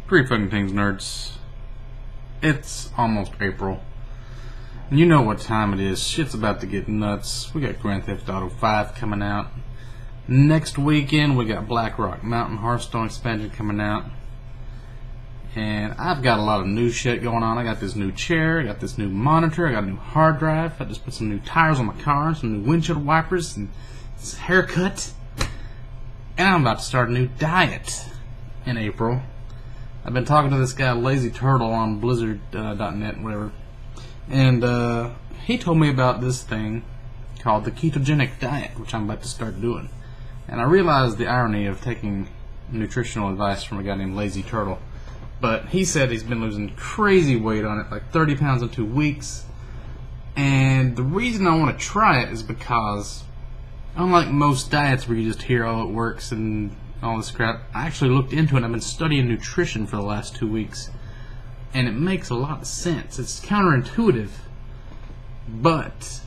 Three fucking things, nerds. It's almost April. And you know what time it is. Shit's about to get nuts. We got Grand Theft Auto 5 coming out. Next weekend, we got Black Rock Mountain Hearthstone expansion coming out. And I've got a lot of new shit going on. I got this new chair, I got this new monitor, I got a new hard drive. I just put some new tires on my car, some new windshield wipers, and this haircut. And I'm about to start a new diet in April. I've been talking to this guy, Lazy Turtle, on Blizzard.net, whatever. And he told me about this thing called the ketogenic diet, which I'm about to start doing. And I realized the irony of taking nutritional advice from a guy named Lazy Turtle. But he said he's been losing crazy weight on it, like 30 pounds in 2 weeks. And the reason I want to try it is because, unlike most diets where you just hear, oh, it works and all this crap, I actually looked into it. I've been studying nutrition for the last 2 weeks. And it makes a lot of sense. It's counterintuitive, but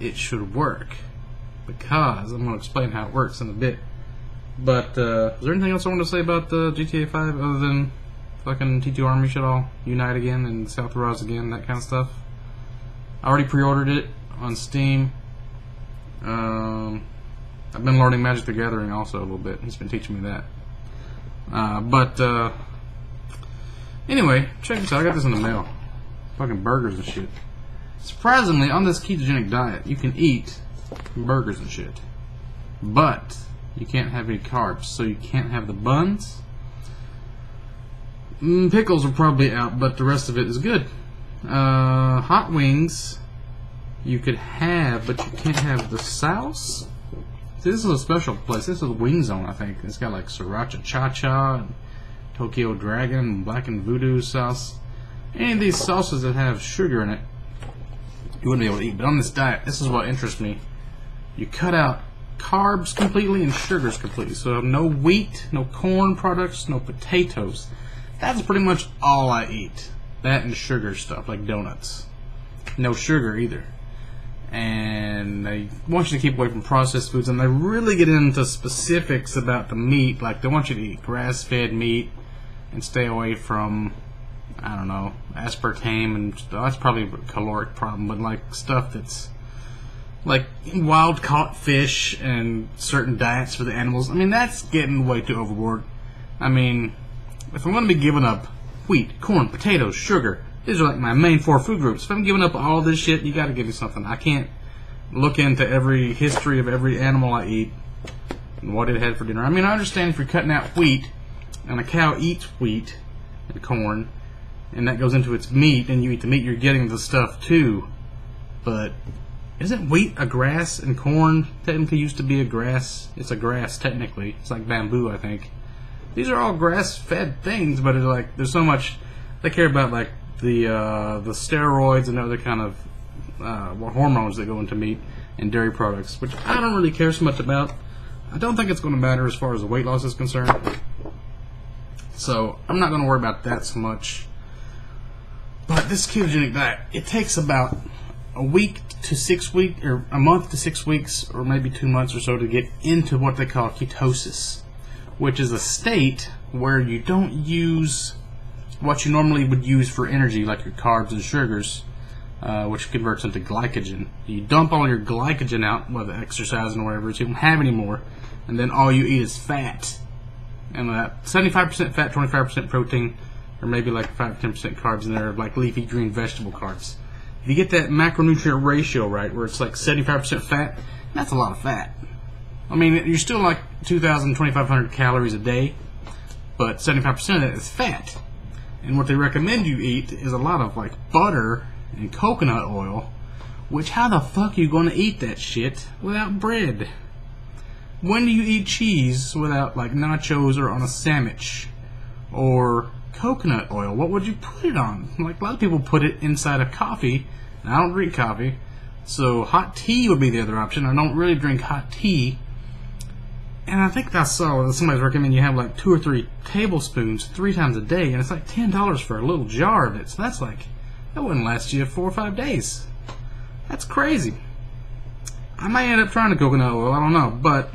it should work. Because, I'm going to explain how it works in a bit. But, is there anything else I want to say about the GTA 5 other than fucking T2 Army should all unite again and South Rise again, that kind of stuff? I already pre-ordered it on Steam. I've been learning Magic the Gathering also a little bit. He's been teaching me that. Anyway, check this out. I got this in the mail. Fucking burgers and shit. Surprisingly, on this ketogenic diet, you can eat burgers and shit. But you can't have any carbs, so you can't have the buns. Pickles are probably out, but the rest of it is good. Hot wings you could have, but you can't have the sauce. See, this is a special place. This is Wing Zone, I think. It's got like Sriracha Cha-Cha, and Tokyo Dragon, and Blackened Voodoo sauce. Any of these sauces that have sugar in it, you wouldn't be able to eat. But on this diet, this is what interests me. You cut out carbs completely and sugars completely. So no wheat, no corn products, no potatoes. That's pretty much all I eat. That and sugar stuff, like donuts. No sugar either. And they want you to keep away from processed foods, and they really get into specifics about the meat. Like, they want you to eat grass-fed meat and stay away from, I don't know, aspartame, and that's probably a caloric problem, but like stuff that's like wild-caught fish and certain diets for the animals. I mean, that's getting way too overboard. I mean, if I'm going to be giving up wheat, corn, potatoes, sugar, these are like my main 4 food groups. If I'm giving up all this shit, you got to give me something. I can't look into every history of every animal I eat and what it had for dinner. I mean, I understand if you're cutting out wheat and a cow eats wheat and corn and that goes into its meat and you eat the meat, you're getting the stuff too. But isn't wheat a grass, and corn technically used to be a grass? It's a grass technically. It's like bamboo, I think. These are all grass-fed things, but it's like there's so much they care about, like the steroids and other kind of hormones that go into meat and dairy products, which I don't really care so much about. I don't think it's going to matter as far as the weight loss is concerned. So I'm not going to worry about that so much. But this ketogenic diet, it takes about a week to 6 weeks, or a month to 6 weeks, or maybe 2 months or so to get into what they call ketosis, which is a state where you don't use what you normally would use for energy, like your carbs and sugars, which converts into glycogen. You dump all your glycogen out, whether exercising or whatever, so you don't have any more, and then all you eat is fat. And that 75% fat, 25% protein, or maybe like 5-10% carbs in there, like leafy green vegetable carbs. If you get that macronutrient ratio right, where it's like 75% fat, that's a lot of fat. I mean, you're still like 2,000, 2,500 calories a day, but 75% of it is fat. And what they recommend you eat is a lot of like butter and coconut oil, which how the fuck are you going to eat that shit without bread? When do you eat cheese without like nachos or on a sandwich? Or coconut oil, what would you put it on? Like a lot of people put it inside of coffee, and I don't drink coffee, so hot tea would be the other option. I don't really drink hot tea. And I think I saw that somebody's recommending you have like 2 or 3 tablespoons 3 times a day, and it's like $10 for a little jar of it. So that's like, that wouldn't last you 4 or 5 days. That's crazy. I may end up trying the coconut oil, I don't know, but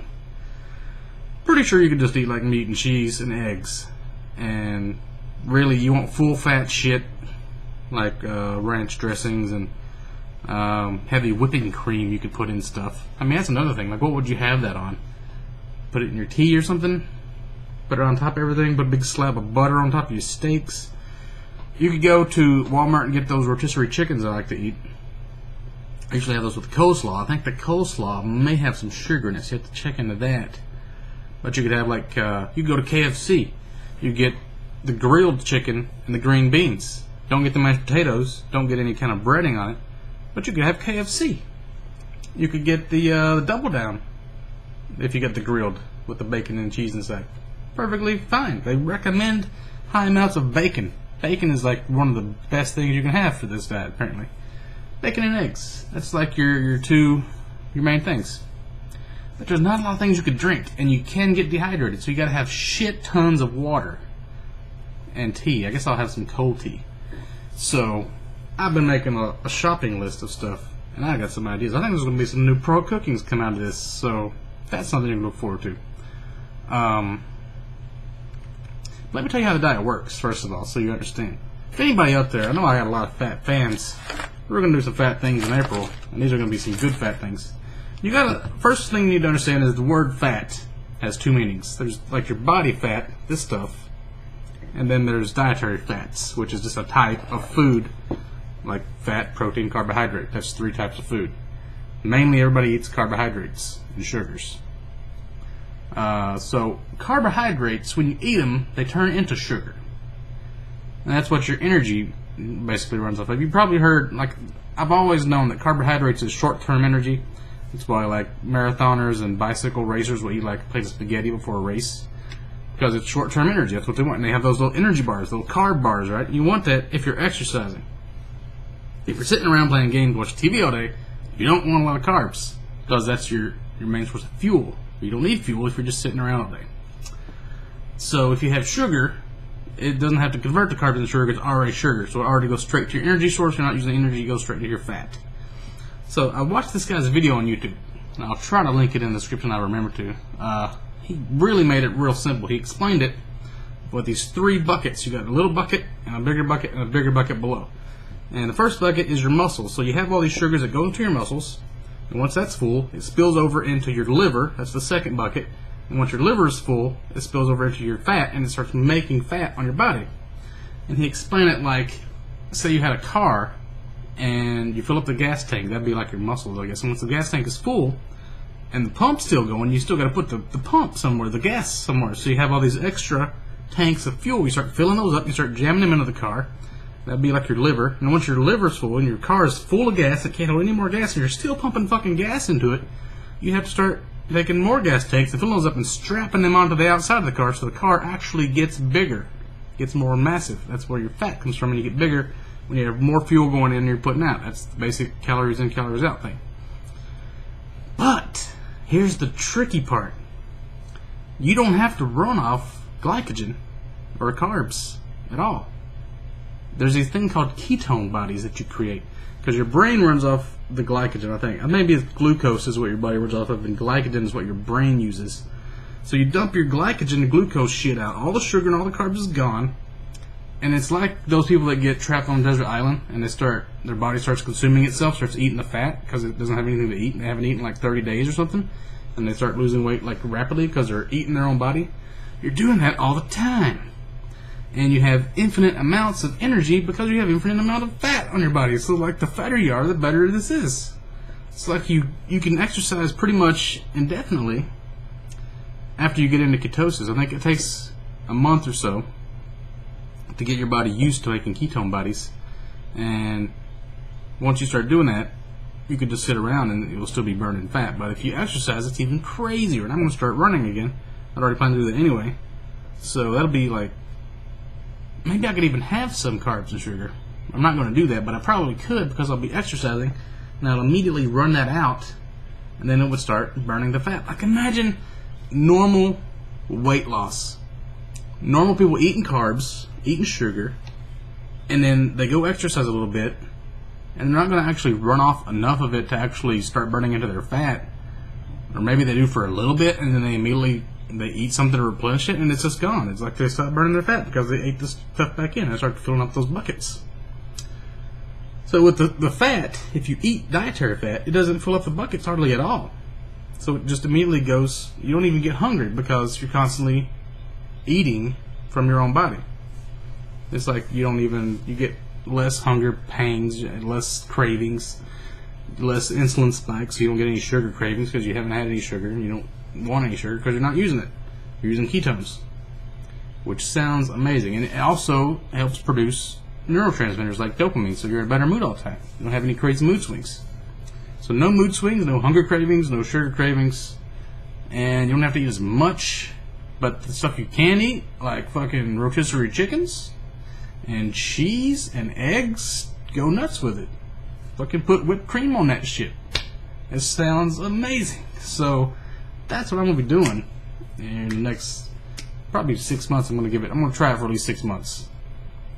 pretty sure you could just eat like meat and cheese and eggs and really you want full fat shit like ranch dressings and heavy whipping cream you could put in stuff. I mean, that's another thing. Like, what would you have that on? Put it in your tea or something? Put it on top of everything? Put a big slab of butter on top of your steaks? You could go to Walmart and get those rotisserie chickens I like to eat. I usually have those with coleslaw. I think the coleslaw may have some sugar in it, so you have to check into that. But you could have, like, you go to KFC. You get the grilled chicken and the green beans. Don't get the mashed potatoes. Don't get any kind of breading on it. But you could have KFC. You could get the Double Down if you get the grilled with the bacon and cheese inside. Perfectly fine. They recommend high amounts of bacon. Bacon is like one of the best things you can have for this diet, apparently. Bacon and eggs. That's like your main things. But there's not a lot of things you could drink, and you can get dehydrated, so you gotta have shit tons of water. And tea. I guess I'll have some cold tea. So, I've been making a shopping list of stuff, and I got some ideas. I think there's gonna be some new pro cookings come out of this, so that's something you can look forward to. Let me tell you how the diet works, first of all, so you understand. If anybody out there, I know I got a lot of fat fans. We're going to do some fat things in April, and these are going to be some good fat things. First thing you need to understand is the word fat has two meanings. There's like your body fat, this stuff, and then there's dietary fats, which is just a type of food, like fat, protein, carbohydrate. That's three types of food. Mainly everybody eats carbohydrates and sugars. So carbohydrates, when you eat them, they turn into sugar. And that's what your energy basically runs off of. You've probably heard, like, I've always known that carbohydrates is short-term energy. It's why, like, marathoners and bicycle racers will eat, like, a plate of spaghetti before a race. Because it's short-term energy. That's what they want. And they have those little energy bars, little carb bars, right? You want that if you're exercising. If you're sitting around playing games, watching TV all day, you don't want a lot of carbs. Because that's your main source of fuel. You don't need fuel if you're just sitting around all day. So if you have sugar, it doesn't have to convert the carbs into sugar. It's already sugar. So it already goes straight to your energy source. You're not using energy. It goes straight to your fat. So I watched this guy's video on YouTube. And I'll try to link it in the description I remember to. He really made it real simple. He explained it with these three buckets. You got a little bucket, and a bigger bucket, and a bigger bucket below. And the first bucket is your muscles. So you have all these sugars that go into your muscles. And once that's full, it spills over into your liver. That's the second bucket. And once your liver is full, it spills over into your fat, and it starts making fat on your body. And he explained it like, say you had a car, and you fill up the gas tank. That'd be like your muscles, I guess. And once the gas tank is full, and the pump's still going, you still got to put the pump somewhere, the gas somewhere. So you have all these extra tanks of fuel. You start filling those up. You start jamming them into the car. That'd be like your liver. And once your liver's full and your car is full of gas, it can't hold any more gas, and you're still pumping fucking gas into it, you have to start taking more gas tanks and filling those up and strapping them onto the outside of the car so the car actually gets bigger, gets more massive. That's where your fat comes from, and you get bigger when you have more fuel going in and you're putting out. That's the basic calories in, calories out thing. But here's the tricky part. You don't have to run off glycogen or carbs at all. There's these thing called ketone bodies that you create, because your brain runs off the glycogen, I think. Maybe it's glucose is what your body runs off of, and glycogen is what your brain uses. So you dump your glycogen and glucose shit out. All the sugar and all the carbs is gone, and it's like those people that get trapped on a desert island, and their body starts consuming itself, starts eating the fat because it doesn't have anything to eat. They haven't eaten like 30 days or something, and they start losing weight like rapidly because they're eating their own body. You're doing that all the time. And you have infinite amounts of energy because you have infinite amount of fat on your body. So like the fatter you are, the better this is. It's like you can exercise pretty much indefinitely after you get into ketosis. I think it takes a month or so to get your body used to making ketone bodies. And once you start doing that, you could just sit around and it will still be burning fat. But if you exercise, it's even crazier. And I'm going to start running again. I'd already planned to do that anyway. So that'll be like, maybe I could even have some carbs and sugar. I'm not going to do that, but I probably could because I'll be exercising, and I'll immediately run that out, and then it would start burning the fat. Like, imagine normal weight loss. Normal people eating carbs, eating sugar, and then they go exercise a little bit, and they're not going to actually run off enough of it to actually start burning into their fat. Or maybe they do for a little bit, and then they immediately they eat something to replenish it, and it's just gone. It's like they stop burning their fat because they ate this stuff back in and start filling up those buckets. So with the fat, if you eat dietary fat, it doesn't fill up the buckets hardly at all. So it just immediately goes, you don't even get hungry because you're constantly eating from your own body. It's like you get less hunger pangs, less cravings, less insulin spikes, so you don't get any sugar cravings because you haven't had any sugar, and you don't want any sugar because you're not using it. You're using ketones, which sounds amazing. And it also helps produce neurotransmitters like dopamine, so you're in a better mood all the time. You don't have any crazy mood swings. So no mood swings, no hunger cravings, no sugar cravings, and you don't have to eat as much. But the stuff you can eat, like fucking rotisserie chickens and cheese and eggs, go nuts with it. Fucking put whipped cream on that shit. It sounds amazing. So that's what I'm gonna be doing in the next probably 6 months. I'm gonna try it for at least 6 months.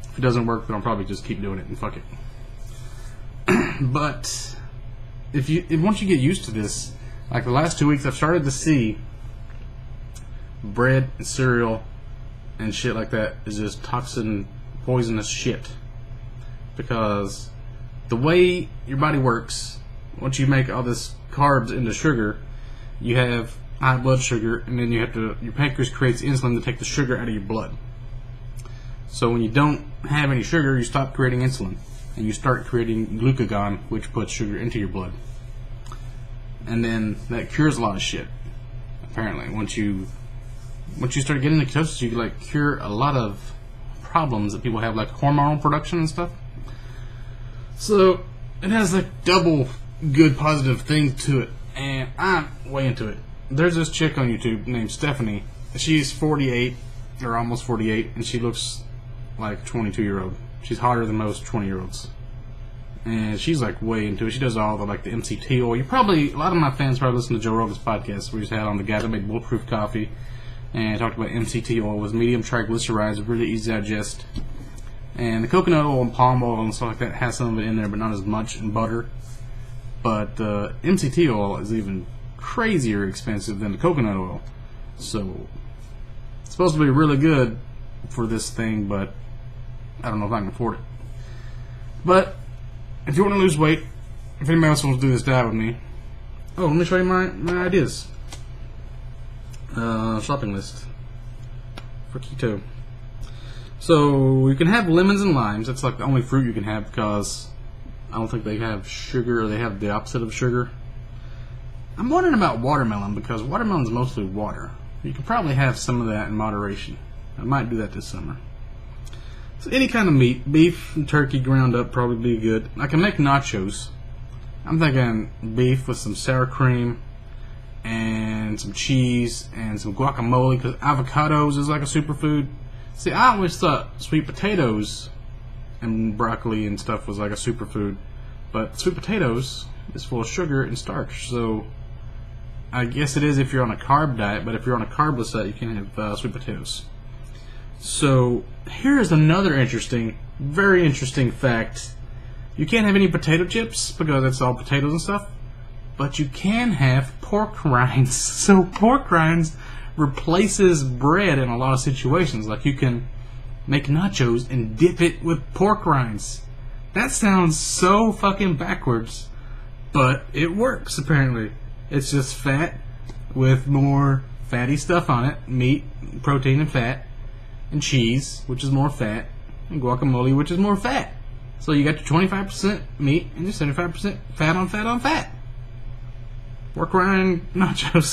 If it doesn't work, then I'll probably just keep doing it and fuck it. But once you get used to this, like the last 2 weeks, I've started to see bread and cereal and shit like that is just toxin, poisonous shit. Because the way your body works, once you make all this carbs into sugar, you have high blood sugar, and then your pancreas creates insulin to take the sugar out of your blood. So when you don't have any sugar, you stop creating insulin, and you start creating glucagon, which puts sugar into your blood. And then that cures a lot of shit. Apparently, once you start getting into ketosis, you can like cure a lot of problems that people have, like hormonal production and stuff. So it has like double good positive things to it, and I'm way into it. There's this chick on YouTube named Stephanie. She's 48 or almost 48, and she looks like 22-year-old. She's hotter than most 20-year-olds, and she's like way into it. She does all the the MCT oil. A lot of my fans probably listen to Joe Rogan's podcast where he's had on the guy that made Bulletproof Coffee and talked about MCT oil. It was medium triglycerides, really easy to digest. And the coconut oil and palm oil and stuff like that has some of it in there, but not as much, and butter. But MCT oil is even crazier expensive than the coconut oil. So it's supposed to be really good for this thing, but I don't know if I can afford it. But if you want to lose weight, if anybody else wants to do this diet with me, let me show you my ideas. Shopping list for keto. So you can have lemons and limes. That's like the only fruit you can have because I don't think they have sugar, or they have the opposite of sugar. I'm wondering about watermelon because watermelon's mostly water. You could probably have some of that in moderation. I might do that this summer. So any kind of meat, beef and turkey ground up probably be good. I can make nachos. I'm thinking beef with some sour cream and some cheese and some guacamole, because avocados is like a superfood. See, I always thought sweet potatoes and broccoli and stuff was like a superfood, but sweet potatoes is full of sugar and starch, so I guess it is if you're on a carb diet, but if you're on a carbless diet, you can't have sweet potatoes. So here's another very interesting fact. You can't have any potato chips because it's all potatoes and stuff, but you can have pork rinds. So pork rinds replaces bread in a lot of situations. Like you can make nachos and dip it with pork rinds. That sounds so fucking backwards, but it works apparently. It's just fat with more fatty stuff on it, meat, protein and fat, and cheese, which is more fat, and guacamole, which is more fat. So you got your 25% meat and your 75% fat on fat on fat. Pork rind nachos.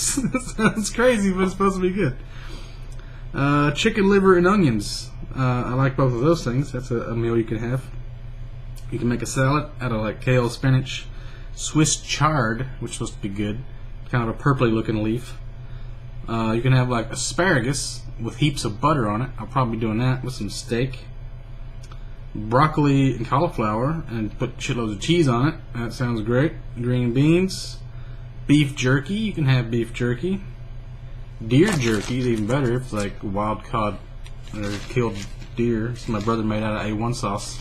Sounds crazy, but it's supposed to be good. Chicken liver and onions. I like both of those things. That's a meal you can have. You can make a salad out of like kale, spinach, Swiss chard, which is supposed to be good. Kind of a purpley looking leaf. You can have like asparagus with heaps of butter on it. I'll probably be doing that with some steak. Broccoli and cauliflower, and put shitloads of cheese on it. That sounds great. Green beans. Beef jerky. You can have beef jerky. Deer jerky is even better if it's like wild caught or killed deer. It's my brother made out of A1 sauce.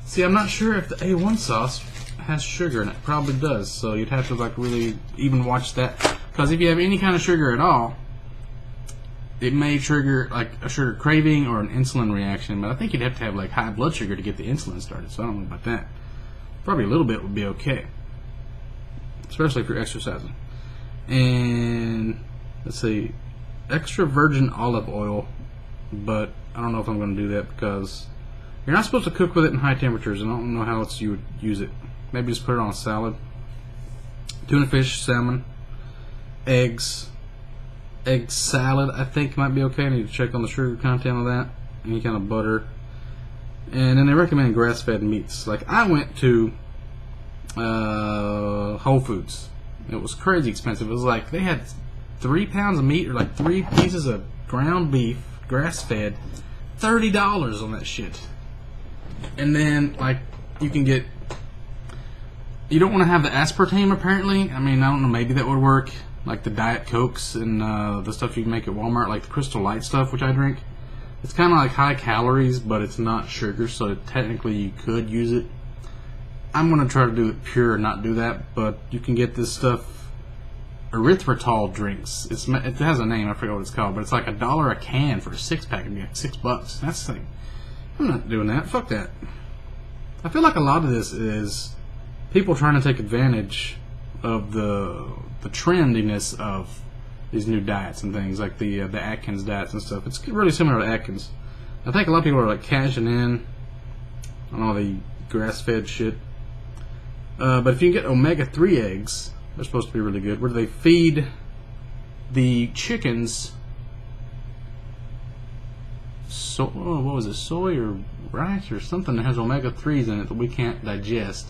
See, I'm not sure if the A1 sauce has sugar in it. Probably does, so you'd have to like really even watch that, because if you have any kind of sugar at all, it may trigger like a sugar craving or an insulin reaction, but I think you'd have to have like high blood sugar to get the insulin started, so I don't know about that. Probably a little bit would be okay, especially if you're exercising. And let's see, extra virgin olive oil, but I don't know if I'm going to do that because you're not supposed to cook with it in high temperatures, and I don't know how else you would use it. Maybe just put it on a salad. Tuna fish, salmon, eggs. Egg salad, I think, might be okay. I need to check on the sugar content of that. Any kind of butter. And then they recommend grass-fed meats. Like, I went to Whole Foods. It was crazy expensive. It was like, they had 3 pounds of meat, or like 3 pieces of ground beef, grass-fed, $30 on that shit. And then, like, you can get... You don't want to have the aspartame, apparently. I mean, I don't know, maybe that would work. Like the Diet Cokes and the stuff you can make at Walmart, like the Crystal Light stuff, which I drink. It's kind of like high calories, but it's not sugar, so technically you could use it. I'm going to try to do it pure and not do that, but you can get this stuff, erythritol drinks. It has a name, I forget what it's called, but it's like $1 a can for a 6-pack. It'd be like $6. That's like, I'm not doing that. Fuck that. I feel like a lot of this is people trying to take advantage of the trendiness of these new diets and things, like the Atkins diets and stuff. It's really similar to Atkins. I think a lot of people are like cashing in on all the grass-fed shit. But if you can get omega-3 eggs, they're supposed to be really good, where they feed the chickens what was it, soy or rice or something that has omega-3s in it that we can't digest.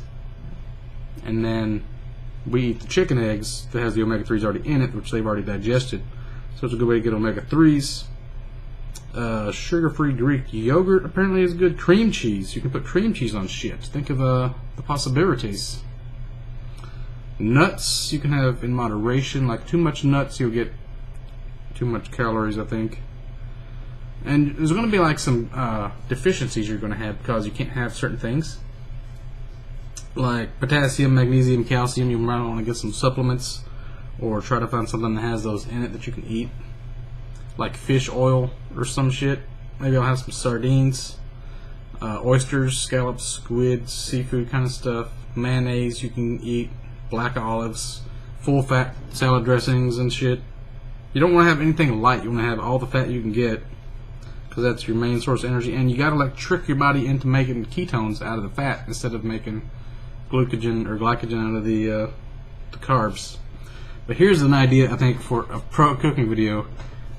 And then we eat the chicken eggs that has the omega-3s already in it, which they've already digested. So it's a good way to get omega-3s. Sugar-free Greek yogurt apparently is good. Cream cheese. You can put cream cheese on shit. Think of the possibilities. Nuts you can have in moderation. Like too much nuts, you'll get too much calories, I think. And there's going to be like some deficiencies you're going to have because you can't have certain things. Like potassium, magnesium, calcium. You might want to get some supplements or try to find something that has those in it that you can eat, like fish oil or some shit. Maybe I'll have some sardines, oysters, scallops, squid, seafood kind of stuff. Mayonnaise you can eat, black olives, full fat salad dressings and shit. You don't want to have anything light. You want to have all the fat you can get because that's your main source of energy. And you got to like trick your body into making ketones out of the fat instead of making glycogen out of the carbs. But here's an idea I think for a pro cooking video.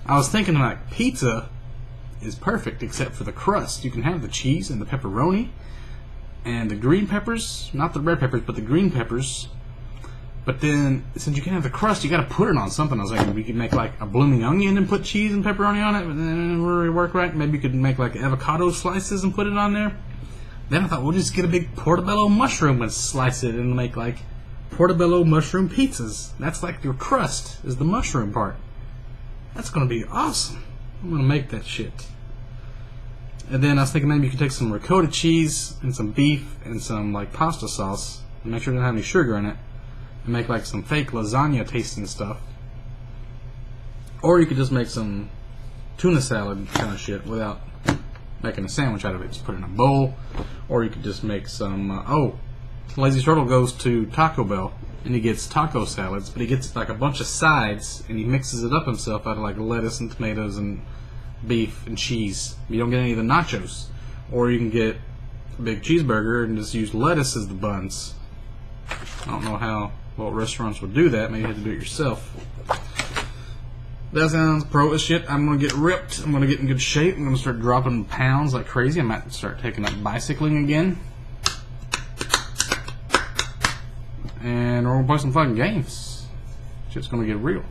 I was thinking like pizza is perfect except for the crust. You can have the cheese and the pepperoni and the green peppers, not the red peppers, but the green peppers. But then since you can have the crust, you got to put it on something. I was like, we could make like a blooming onion and put cheese and pepperoni on it, but then it would really work right. Maybe you could make like avocado slices and put it on there. Then I thought we'll just get a big portobello mushroom and slice it and make like portobello mushroom pizzas. That's like your crust is the mushroom part. That's gonna be awesome. I'm gonna make that shit. And then I was thinking maybe you could take some ricotta cheese and some beef and some like pasta sauce and make sure it doesn't have any sugar in it and make like some fake lasagna tasting stuff. Or you could just make some tuna salad kind of shit without making a sandwich out of it. Just put it in a bowl. Or you could just make some Lazy Turtle goes to Taco Bell and he gets taco salads, but he gets like a bunch of sides and he mixes it up himself out of like lettuce and tomatoes and beef and cheese. You don't get any of the nachos. Or you can get a big cheeseburger and just use lettuce as the buns. I don't know what restaurants would do that. Maybe you have to do it yourself. That sounds pro as shit. I'm going to get ripped. I'm going to get in good shape. I'm going to start dropping pounds like crazy. I might start taking up bicycling again. And we're going to play some fucking games. Shit's going to get real.